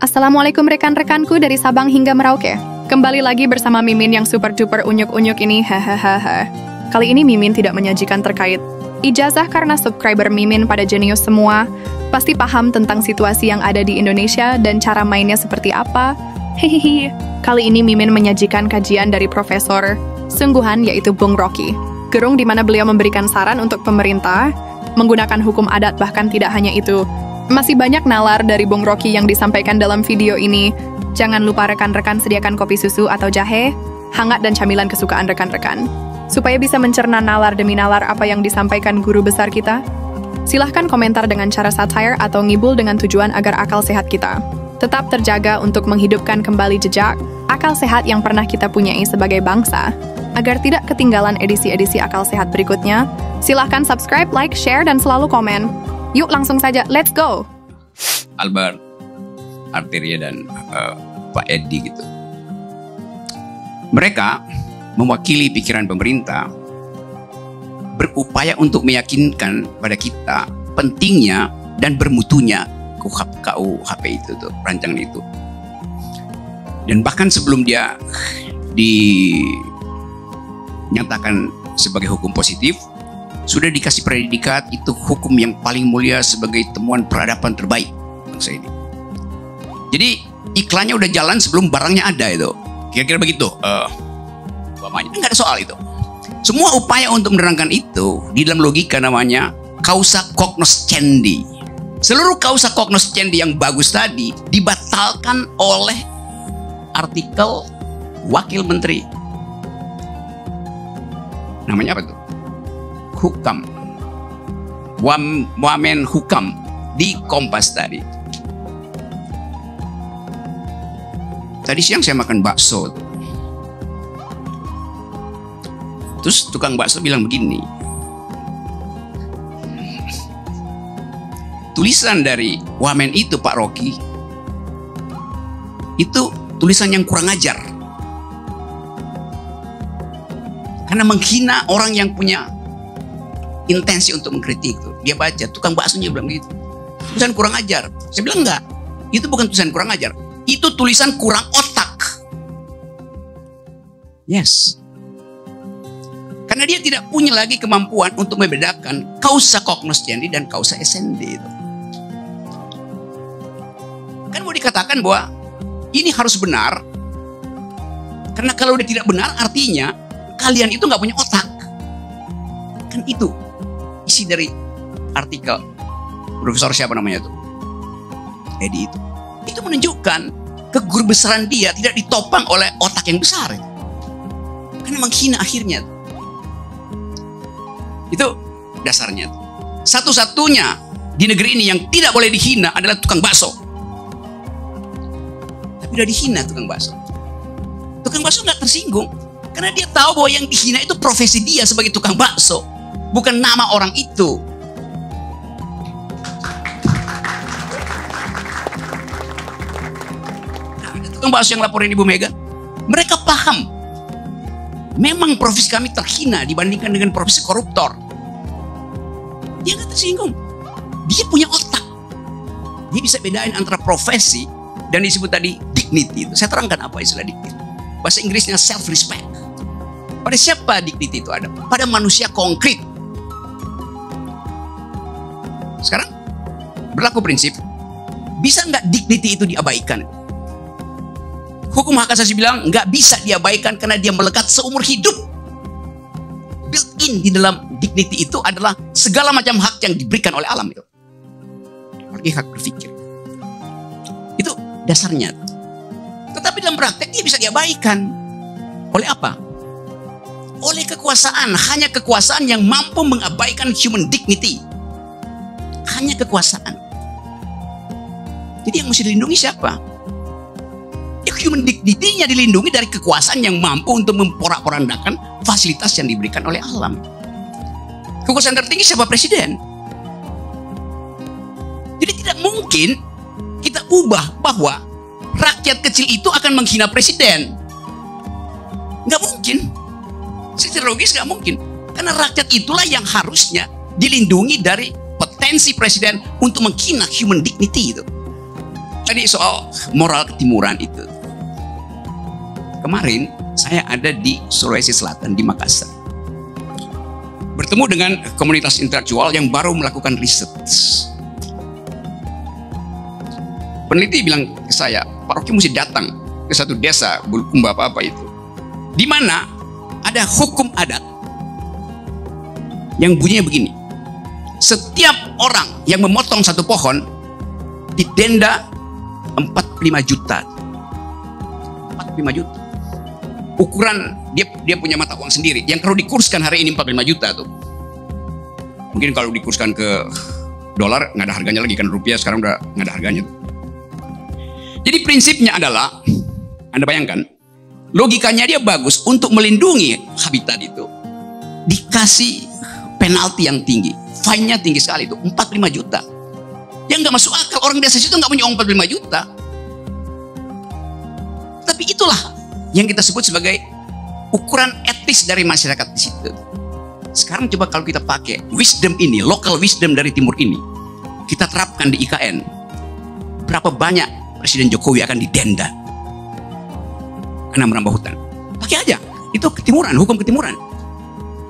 Assalamualaikum rekan-rekanku dari Sabang hingga Merauke. Kembali lagi bersama Mimin yang super duper unyuk-unyuk ini, hahaha. Kali ini Mimin tidak menyajikan terkait ijazah karena subscriber Mimin pada jenius semua pasti paham tentang situasi yang ada di Indonesia dan cara mainnya seperti apa. Hehehe. Kali ini Mimin menyajikan kajian dari Profesor Sungguhan yaitu Bung Rocky Gerung di mana beliau memberikan saran untuk pemerintah menggunakan hukum adat. Bahkan tidak hanya itu, masih banyak nalar dari Bung Rocky yang disampaikan dalam video ini. Jangan lupa rekan-rekan sediakan kopi susu atau jahe, hangat dan camilan kesukaan rekan-rekan. Supaya bisa mencerna nalar demi nalar apa yang disampaikan guru besar kita. Silahkan komentar dengan cara satire atau ngibul dengan tujuan agar akal sehat kita tetap terjaga untuk menghidupkan kembali jejak akal sehat yang pernah kita punyai sebagai bangsa. Agar tidak ketinggalan edisi-edisi akal sehat berikutnya, silahkan subscribe, like, share, dan selalu komen. Yuk langsung saja, let's go! Albert, Arteria, dan Pak Edi gitu. Mereka mewakili pikiran pemerintah, berupaya untuk meyakinkan pada kita pentingnya dan bermutunya KUHP itu tuh, rancangan itu. Dan bahkan sebelum dia dinyatakan sebagai hukum positif, sudah dikasih predikat itu hukum yang paling mulia sebagai temuan peradaban terbaik bangsa ini. Jadi iklannya udah jalan sebelum barangnya ada itu. Kira-kira begitu. Nggak ada soal itu. Semua upaya untuk menerangkan itu di dalam logika namanya causa cognoscendi. Seluruh causa cognoscendi yang bagus tadi dibatalkan oleh artikel Wakil Menteri. Namanya apa tuh? Hukam. Wamen Hukam di Kompas tadi. Tadi siang saya makan bakso tuh. Terus tukang bakso bilang begini. Tulisan dari Wamen itu Pak Rocky itu tulisan yang kurang ajar. Karena menghina orang yang punya intensi untuk mengkritik tuh. Dia baca, tukang baksonya bilang gitu. Tulisan kurang ajar. Saya bilang enggak. Itu bukan tulisan kurang ajar. Itu tulisan kurang otak. Yes. Karena dia tidak punya lagi kemampuan untuk membedakan causa cognoscendi dan causa essendi itu. Kan mau dikatakan bahwa ini harus benar. Karena kalau udah tidak benar artinya kalian itu nggak punya otak. Kan itu isi dari artikel Profesor siapa namanya tuh? Edi itu. Itu menunjukkan kegurubesaran dia tidak ditopang oleh otak yang besar. Karena menghina akhirnya. Itu dasarnya. Satu-satunya di negeri ini yang tidak boleh dihina adalah tukang bakso. Tapi udah dihina tukang bakso. Tukang bakso nggak tersinggung. Karena dia tahu bahwa yang dihina itu profesi dia sebagai tukang bakso. Bukan nama orang itu. Nah, ada tukang bakso yang laporin Ibu Mega. Mereka paham. Memang profesi kami terhina dibandingkan dengan profesi koruptor. Dia nggak tersinggung. Dia punya otak. Dia bisa bedain antara profesi dan disebut tadi dignity itu. Saya terangkan apa istilah dignity. Bahasa Inggrisnya self-respect. Pada siapa dignity itu ada? Pada manusia konkret. Sekarang berlaku prinsip, bisa nggak dignity itu diabaikan? Hukum hak asasi bilang nggak bisa diabaikan karena dia melekat seumur hidup. Built-in di dalam dignity itu adalah segala macam hak yang diberikan oleh alam itu. Apalagi hak berpikir. Itu dasarnya. Tetapi dalam praktek dia bisa diabaikan. Oleh apa? Oleh kekuasaan. Hanya kekuasaan yang mampu mengabaikan human dignity. Hanya kekuasaan. Jadi yang mesti dilindungi siapa? Ya, human dignity-nya dilindungi dari kekuasaan yang mampu untuk memporak-porandakan fasilitas yang diberikan oleh alam. Kekuasaan tertinggi siapa? Presiden. Jadi tidak mungkin kita ubah bahwa rakyat kecil itu akan menghina presiden. Nggak mungkin. Secara logis nggak mungkin. Karena rakyat itulah yang harusnya dilindungi dari potensi presiden untuk menghina human dignity itu. Tadi soal moral ketimuran itu. Kemarin saya ada di Sulawesi Selatan, di Makassar. Bertemu dengan komunitas intelektual yang baru melakukan riset. Peneliti bilang ke saya, Pak Rocky mesti datang ke satu desa, Bulukumba apa itu, di mana ada hukum adat yang bunyinya begini: setiap orang yang memotong satu pohon didenda 45 juta. 45 juta. Ukuran dia punya mata uang sendiri. Yang kalau dikurskan hari ini 45 juta tuh. Mungkin kalau dikurskan ke dolar nggak ada harganya lagi, kan rupiah sekarang udah nggak ada harganya. Jadi prinsipnya adalah, Anda bayangkan, logikanya dia bagus untuk melindungi habitat itu. Dikasih penalti yang tinggi, fine-nya tinggi sekali itu, 45 juta. Yang nggak masuk akal, orang desa situ nggak punya uang 45 juta. Tapi itulah yang kita sebut sebagai ukuran etis dari masyarakat di situ. Sekarang coba kalau kita pakai wisdom ini, local wisdom dari timur ini, kita terapkan di IKN, berapa banyak Presiden Jokowi akan didenda karena merambah hutan? Pakai aja, itu ketimuran, hukum ketimuran.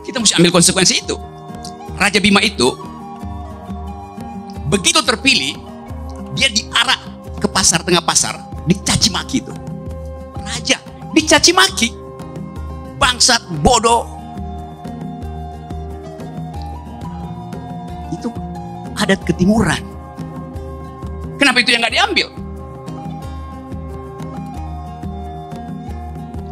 Kita mesti ambil konsekuensi itu. Raja Bima itu begitu terpilih, dia diarak ke pasar, tengah pasar, dicaci maki itu. Raja dicaci maki, bangsat, bodoh. Itu adat ketimuran. Kenapa itu yang nggak diambil?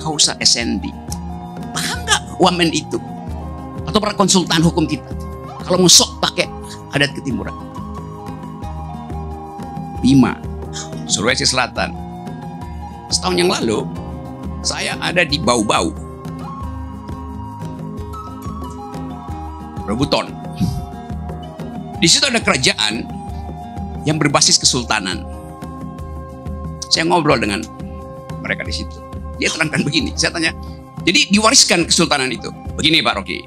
Kausa SND, paham nggak wamen itu? Atau para konsultan hukum kita, kalau mau sok pakai adat ketimuran. Bima, Sulawesi Selatan. Setahun yang lalu, saya ada di Bau-Bau, Robuton. Di situ ada kerajaan yang berbasis kesultanan. Saya ngobrol dengan mereka di situ. Dia terangkan begini, saya tanya, jadi diwariskan kesultanan itu. Begini Pak Rocky,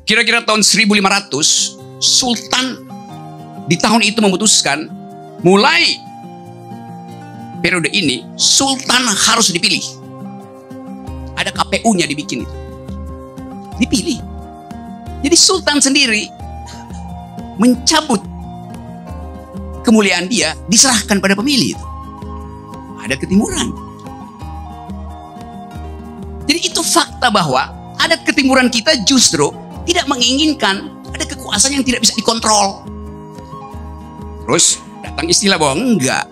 kira-kira tahun 1500, Sultan di tahun itu memutuskan, mulai periode ini, Sultan harus dipilih. Ada KPU-nya dibikin itu. Dipilih. Jadi Sultan sendiri mencabut kemuliaan dia, diserahkan pada pemilih itu. Ada ketimuran. Jadi itu fakta bahwa adat ketimuran kita justru tidak menginginkan ada kekuasaan yang tidak bisa dikontrol. Terus datang istilah bahwa enggak,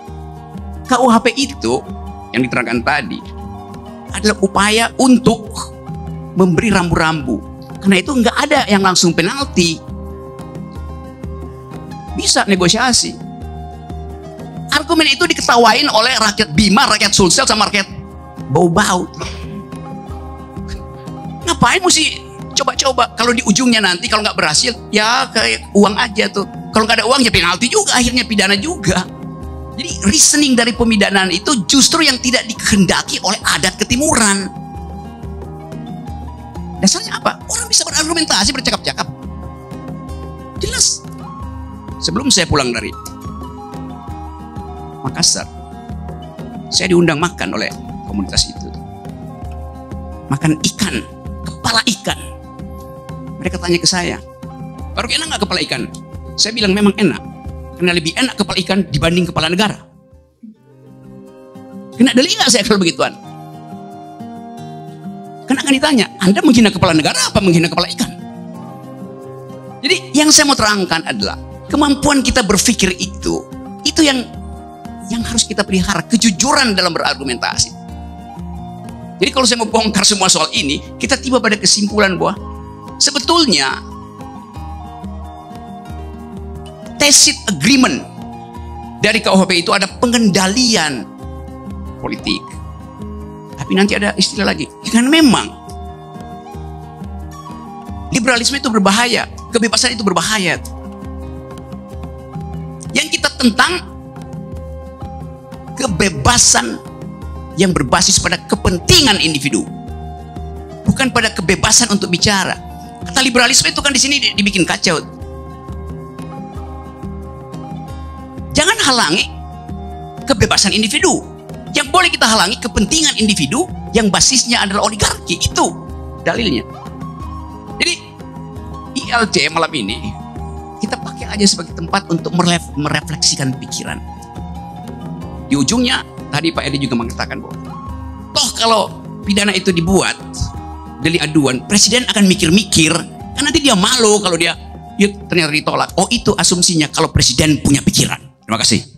KUHP itu yang diterangkan tadi adalah upaya untuk memberi rambu-rambu. Karena itu enggak ada yang langsung penalti. Bisa negosiasi. Argumen itu diketawain oleh rakyat Bima, rakyat Sulsel, sama rakyat Bau-Bau. Ngapain mesti coba-coba? Kalau di ujungnya nanti kalau nggak berhasil, ya kayak uang aja tuh. Kalau nggak ada uang ya penalti juga, akhirnya pidana juga. Jadi reasoning dari pemidanaan itu justru yang tidak dikehendaki oleh adat ketimuran. Dasarnya apa? Orang bisa berargumentasi, bercakap-cakap. Jelas. Sebelum saya pulang dari Makassar, saya diundang makan oleh komunitas itu. Makan ikan, kepala ikan. Mereka tanya ke saya, Pak Rocky, enak nggak kepala ikan? Saya bilang memang enak, karena lebih enak kepala ikan dibanding kepala negara. Kena deli nggak saya kalau begituan? Karena akan ditanya, Anda menghina kepala negara apa menghina kepala ikan? Jadi yang saya mau terangkan adalah kemampuan kita berpikir itu yang harus kita pelihara, kejujuran dalam berargumentasi. Jadi kalau saya mau bongkar semua soal ini, kita tiba pada kesimpulan bahwa sebetulnya tacit agreement dari KUHP itu ada pengendalian politik. Tapi nanti ada istilah lagi, kan memang liberalisme itu berbahaya, kebebasan itu berbahaya. Yang kita tentang kebebasan yang berbasis pada kepentingan individu, bukan pada kebebasan untuk bicara. Kata liberalisme itu kan di sini dibikin kacau. Jangan halangi kebebasan individu. Yang boleh kita halangi kepentingan individu yang basisnya adalah oligarki. Itu dalilnya. Jadi ILC malam ini kita pakai aja sebagai tempat untuk merefleksikan pikiran. Di ujungnya tadi Pak Edi juga mengatakan bahwa toh kalau pidana itu dibuat delik aduan, presiden akan mikir-mikir, kan nanti dia malu kalau dia ternyata ditolak. Oh, itu asumsinya kalau presiden punya pikiran. Terima kasih.